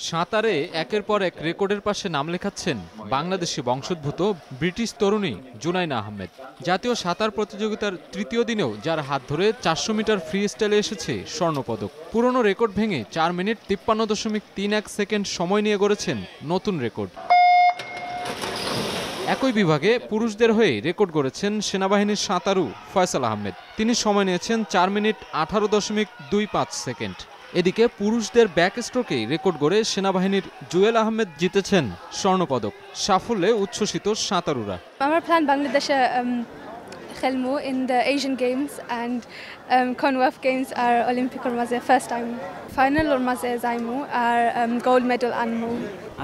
সাঁতারে একের পর এক রেকর্ডের পাশে নাম লেখাচ্ছেন বাংলাদেশি বংশোদ্ভূত ব্রিটিশ তরুণী জুনাইনা আহমেদ। জাতীয় সাঁতার প্রতিযোগিতার তৃতীয় দিনেও যার হাত ধরে 400 মিটার ফ্রি স্টাইলে এসেছে স্বর্ণপদক। পুরনো রেকর্ড ভেঙে 4 মিনিট 53.31 সেকেন্ড সময় নিয়ে গড়েছেন নতুন রেকর্ড। একই বিভাগে পুরুষদের হয়ে রেকর্ড গড়েছেন সেনাবাহিনীর সাঁতারু ফয়সাল আহমেদ। তিনি সময় নিয়েছেন 4 মিনিট 18.25 সেকেন্ড। এদিকে পুরুষদের ব্যাক স্ট্রোকে রেকর্ড গড়ে সেনাবাহিনীর জুয়েল আহমেদ জিতেছেন স্বর্ণপদক। সাফল্যে উচ্ছ্বসিত সাঁতারুরা। আমার প্ল্যান বাংলাদেশে খেলমু in the Asian Games and Commonwealth Games আর অলিম্পিকের মাঝে ফার্স্ট টাইম ফাইনালের মাঝে যাইমু আর গোল্ড মেডেল আনমু।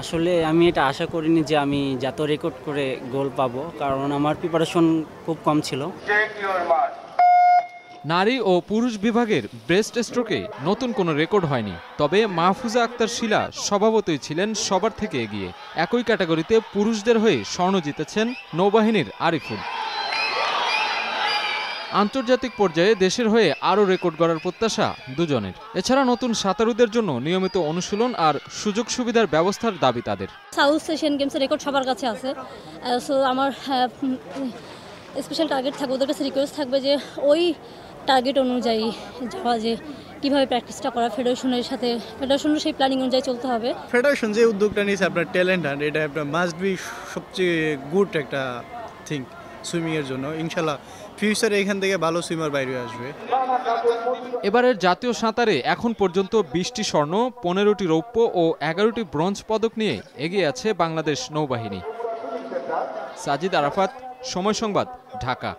আসলে আমি এটা আশা করিনি যে আমি যত রেকর্ড করে গোল পাবো, কারণ আমার প্রিপারেশন খুব কম ছিল। নারী ও পুরুষ বিভাগের ব্রেস্ট স্ট্রোকে নতুন কোনো রেকর্ড হয়নি, তবে মাহফুজা আক্তার শিলা স্বভাবতই ছিলেন সবার থেকে এগিয়ে। একই ক্যাটাগরিতে পুরুষদের হয়ে স্বর্ণ জিতেছেন নৌবাহিনীর আরিফুল। আন্তর্জাতিক পর্যায়ে দেশের হয়ে আরও রেকর্ড গড়ার প্রত্যাশা দুজনের। এছাড়া নতুন সাঁতারুদের জন্য নিয়মিত অনুশীলন আর সুযোগ সুবিধার ব্যবস্থার দাবি তাদের। সাউথ এশিয়ান গেমসের রেকর্ড সবার কাছে আছে, সো আমার স্পেশাল টার্গেট থাকবে, ওদের কাছে রিকোয়েস্ট থাকবে যে ওই টার্গেট অনুযায়ী যাওয়া, যে কীভাবে প্র্যাকটিসটা করা ফেডারেশনের সাথে, ফেডারেশনের সেই প্ল্যানিং অনুযায়ী চলতে হবে। ফেডারেশন যে উদ্যোগটা নিয়েছে আপনার ট্যালেন্ট হান্ট, এটা আপনার মাস্ট বি সবচেয়ে গুড একটা থিং সুইমিংয়ের জন্য। ইনশাল্লাহ ফিউচারে এখান থেকে ভালো সুইমার বাইরে আসবে। এবারের জাতীয় সাঁতারে এখন পর্যন্ত 20টি স্বর্ণ, 15টি রৌপ্য ও 11টি ব্রোঞ্জ পদক নিয়ে এগিয়ে আছে বাংলাদেশ নৌবাহিনী। সাজিদ আরাফাত, সময় সংবাদ, ঢাকা।